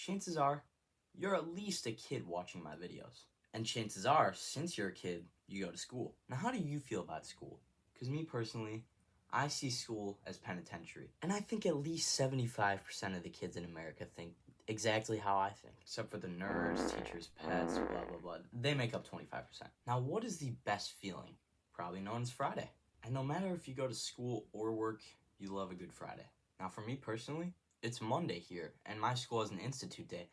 chances are you're at least a kid watching my videos. And chances are, since you're a kid, you go to school. Now, how do you feel about school? Because me personally, I see school as penitentiary. And I think at least 75% of the kids in America think exactly how I think. Except for the nerds, teachers, pets, blah, blah, blah. They make up 25%. Now, what is the best feeling? Probably known as Friday. And no matter if you go to school or work, you love a good Friday. Now, for me personally, it's Monday here, and my school has an institute day.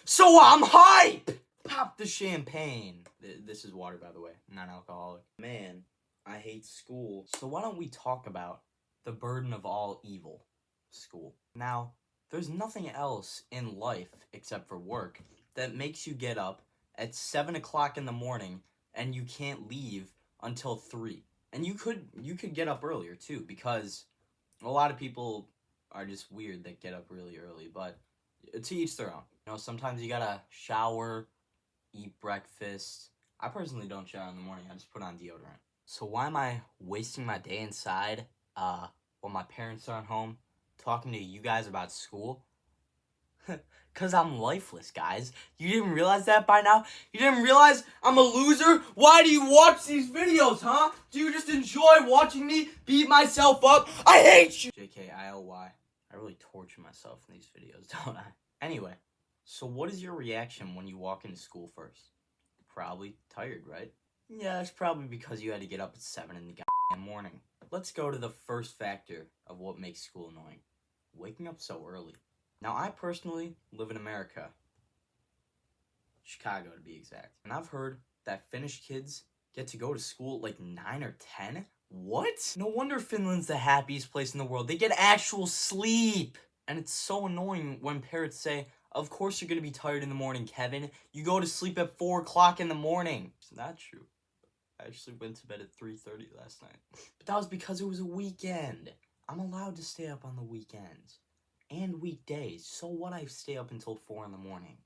So I'm hype! Pop the champagne. This is water, by the way, non-alcoholic. Man, I hate school. So why don't we talk about the burden of all evil, school. Now, there's nothing else in life, except for work, that makes you get up at 7 o'clock in the morning and you can't leave until 3. And you could get up earlier, too, because a lot of people are just weird that get up really early, but to each their own. You know, sometimes you gotta shower, eat breakfast. I personally don't shower in the morning. I just put on deodorant. So why am I wasting my day inside when my parents aren't home talking to you guys about school? Because I'm lifeless, guys. You didn't realize that by now? You didn't realize I'm a loser? Why do you watch these videos, huh? Do you just enjoy watching me beat myself up? I hate you! JKILY. I really torture myself in these videos, don't I? Anyway, so what is your reaction when you walk into school first? Probably tired, right? Yeah, it's probably because you had to get up at 7 in the goddamn morning. Let's go to the first factor of what makes school annoying. Waking up so early. Now, I personally live in America. Chicago, to be exact. And I've heard that Finnish kids get to go to school at like 9 or 10. What? No wonder Finland's the happiest place in the world. They get actual sleep. And it's so annoying when parents say, of course you're going to be tired in the morning, Kevin. You go to sleep at 4 o'clock in the morning. It's not true. I actually went to bed at 3:30 last night. But that was because it was a weekend. I'm allowed to stay up on the weekends. And weekdays. So what, I stay up until 4 in the morning.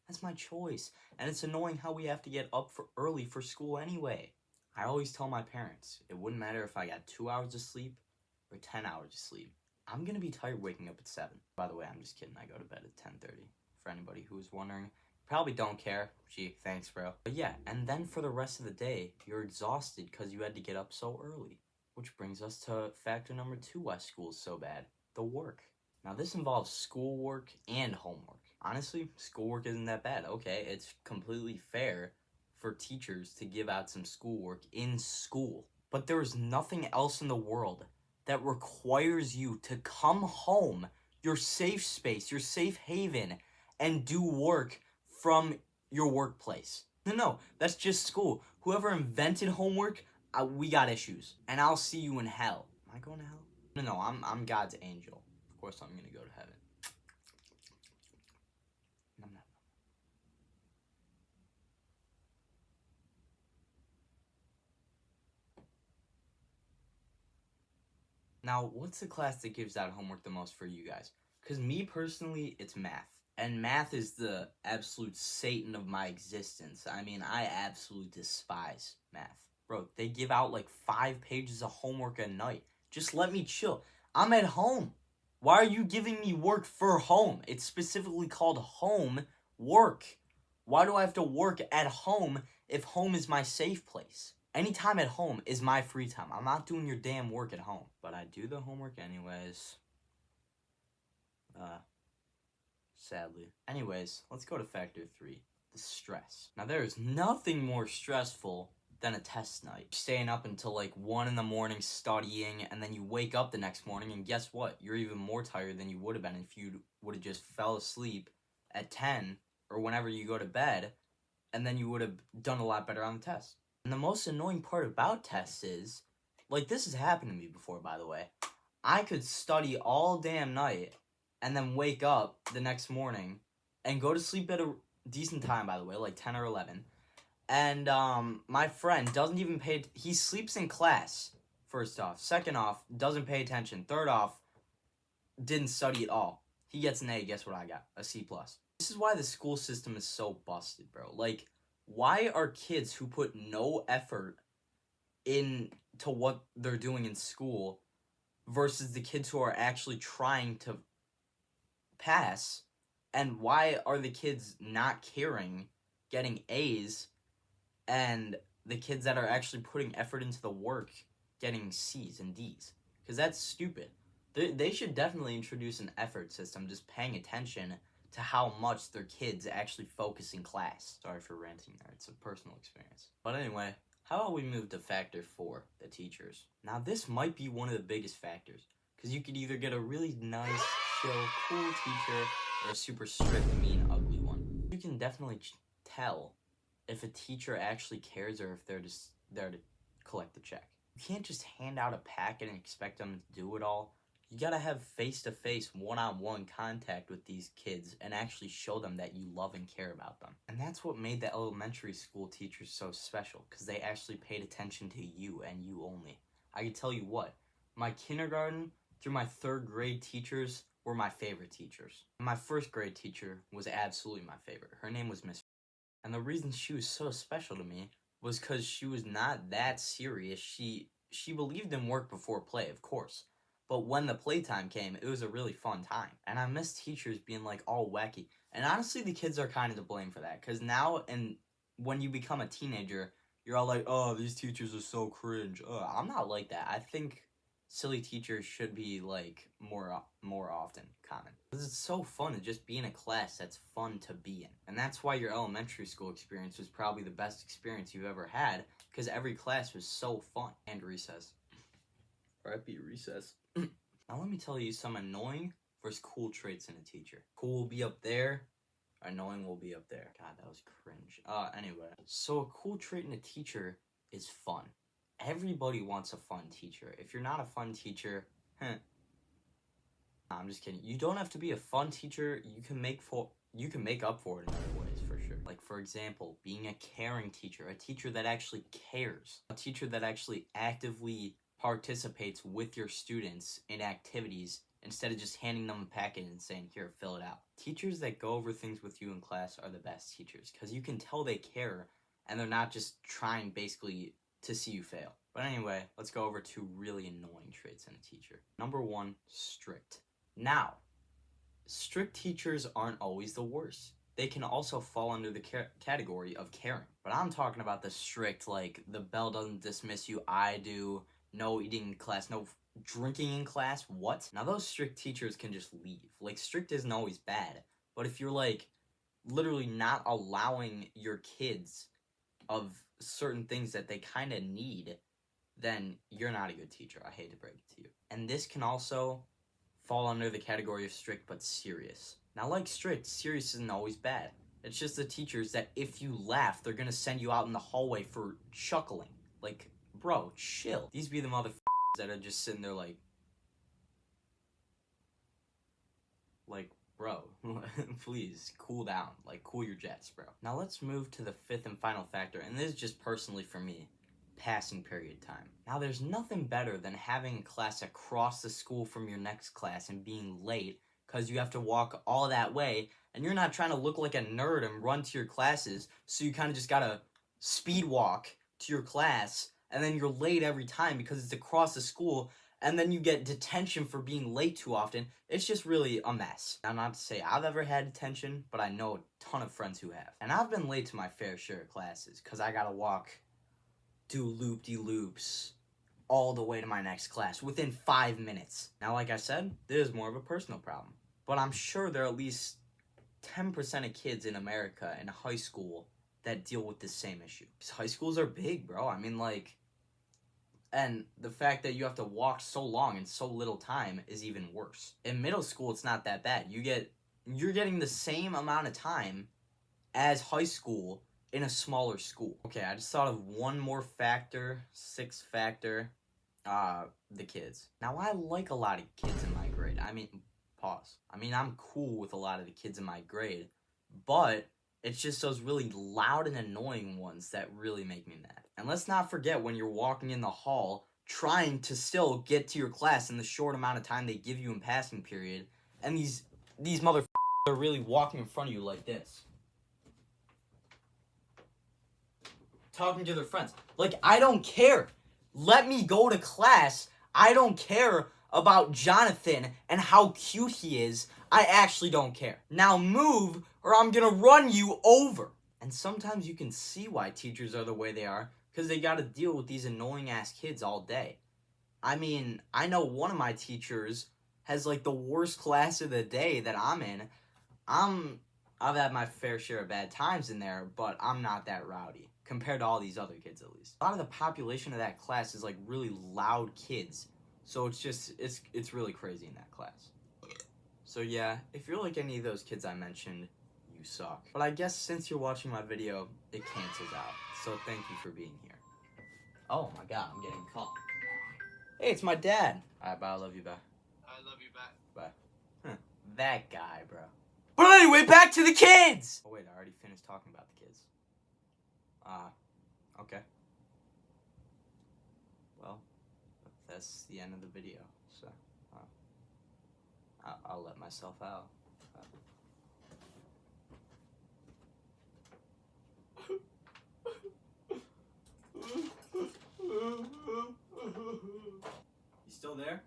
That's my choice. And it's annoying how we have to get up early for school anyway. I always tell my parents, it wouldn't matter if I got 2 hours of sleep or 10 hours of sleep. I'm going to be tired waking up at 7. By the way, I'm just kidding. I go to bed at 10:30. For anybody who was wondering. Probably don't care. Gee, thanks, bro. But yeah, and then for the rest of the day, you're exhausted because you had to get up so early. Which brings us to factor number 2 why school is so bad. The work. Now, this involves schoolwork and homework. Honestly, schoolwork isn't that bad. Okay, it's completely fair for teachers to give out some schoolwork in school. But there is nothing else in the world that requires you to come home, your safe space, your safe haven, and do work from your workplace. No, that's just school. Whoever invented homework, we got issues. And I'll see you in hell. Am I going to hell? No, I'm God's angel. Of course I'm going to go to heaven. I'm not. Now, what's the class that gives out homework the most for you guys? Because me personally, it's math. And math is the absolute Satan of my existence. I mean, I absolutely despise math. Bro, they give out like 5 pages of homework a night. Just let me chill. I'm at home. Why are you giving me work for home? It's specifically called home work. Why do I have to work at home if home is my safe place? Anytime at home is my free time. I'm not doing your damn work at home. But I do the homework anyways. Sadly. Anyways, let's go to factor 3. The stress. Now, there is nothing more stressful than a test night. Staying up until like 1 in the morning studying, and then you wake up the next morning, and guess what? You're even more tired than you would have been if you would have just fell asleep at 10 or whenever you go to bed, and then you would have done a lot better on the test. And the most annoying part about tests is, like, this has happened to me before, by the way. I could study all damn night and then wake up the next morning and go to sleep at a decent time, by the way, like 10 or 11. And my friend doesn't even he sleeps in class, first off. Second off, doesn't pay attention. Third off, didn't study at all. He gets an A, guess what I got? A C+. This is why the school system is so busted, bro. Like, why are kids who put no effort into what they're doing in school versus the kids who are actually trying to pass, And why are the kids not caring, getting A's, and the kids that are actually putting effort into the work getting C's and D's? Because that's stupid. They should definitely introduce an effort system, just paying attention to how much their kids actually focus in class. Sorry for ranting there. It's a personal experience. But anyway, how about we move to factor 4, the teachers. Now this might be one of the biggest factors, because you could either get a really nice, chill, cool teacher or a super strict, mean, ugly one. You can definitely tell if a teacher actually cares or if they're just there to collect the check. You can't just hand out a packet and expect them to do it all. You gotta have face-to-face, one-on-one contact with these kids and actually show them that you love and care about them. And that's what made the elementary school teachers so special, because they actually paid attention to you and you only. I can tell you what, my kindergarten through my 3rd grade teachers were my favorite teachers. My 1st grade teacher was absolutely my favorite. Her name was Miss. And the reason she was so special to me was because she was not that serious. She believed in work before play, of course. But when the playtime came, it was a really fun time. And I miss teachers being like all wacky. And honestly, the kids are kind of to blame for that. Because now, and when you become a teenager, you're all like, oh, these teachers are so cringe. I'm not like that. I think silly teachers should be like more often common. Because it's so fun to just be in a class that's fun to be in. And that's why your elementary school experience was probably the best experience you've ever had. Because every class was so fun. And recess. R.I.P. recess. Now let me tell you some annoying versus cool traits in a teacher. Cool will be up there. Annoying will be up there. God, that was cringe. Anyway. So a cool trait in a teacher is fun. Everybody wants a fun teacher. If you're not a fun teacher, nah, I'm just kidding. You don't have to be a fun teacher. You can make up for it in other ways, for sure. Like, for example, being a caring teacher. A teacher that actually cares. A teacher that actually actively participates with your students in activities instead of just handing them a packet and saying, here, fill it out. Teachers that go over things with you in class are the best teachers because you can tell they care and they're not just trying basically to see you fail. But anyway, let's go over 2 really annoying traits in a teacher. Number 1, strict. Now, strict teachers aren't always the worst. They can also fall under the category of caring. But I'm talking about the strict, like, the bell doesn't dismiss you, I do. No eating in class, no drinking in class, what? Now those strict teachers can just leave. Like, strict isn't always bad, but if you're like literally not allowing your kids of certain things that they kind of need, then you're not a good teacher. I hate to break it to you. And this can also fall under the category of strict but serious. Now like strict, serious isn't always bad. It's just the teachers that if you laugh, they're gonna send you out in the hallway for chuckling. Like, bro, chill. These be the motherfuckers that are just sitting there like, bro, please, cool down. Like, cool your jets, bro. Now let's move to the 5th and final factor, and this is just personally for me, passing period time. Now there's nothing better than having a class across the school from your next class and being late because you have to walk all that way, and you're not trying to look like a nerd and run to your classes, so you kind of just gotta speed walk to your class, and then you're late every time because it's across the school, and then you get detention for being late too often. It's just really a mess. Now, not to say I've ever had detention, but I know a ton of friends who have. And I've been late to my fair share of classes because I gotta walk, do loop-de-loops all the way to my next class within 5 minutes. Now, like I said, this is more of a personal problem. But I'm sure there are at least 10% of kids in America in high school that deal with this same issue. Because high schools are big, bro. I mean, like, and the fact that you have to walk so long in so little time is even worse. In middle school, it's not that bad. You're getting the same amount of time as high school in a smaller school. Okay, I just thought of one more factor, 6th factor, the kids. Now, I like a lot of kids in my grade. I mean, pause. I mean, I'm cool with a lot of the kids in my grade, but it's just those really loud and annoying ones that really make me mad. And let's not forget when you're walking in the hall, trying to still get to your class in the short amount of time they give you in passing period, and these motherfuckers are really walking in front of you like this. Talking to their friends. Like, I don't care. Let me go to class. I don't care about Jonathan and how cute he is. I actually don't care. Now move or I'm gonna run you over. And sometimes you can see why teachers are the way they are, because they gotta deal with these annoying ass kids all day. I mean, I know one of my teachers has like the worst class of the day that I'm in. I've had my fair share of bad times in there, but I'm not that rowdy compared to all these other kids at least. A lot of the population of that class is like really loud kids. So it's really crazy in that class. So yeah, if you're like any of those kids I mentioned, you suck. But I guess since you're watching my video, it cancels out. So thank you for being here. Oh my god, I'm getting a call. Hey, it's my dad. Alright, bye, I love you, bye. I love you back. Bye. That guy, bro. But anyway, back to the kids! Oh wait, I already finished talking about the kids. Okay. Well, that's the end of the video, so, I'll let myself out. You still there?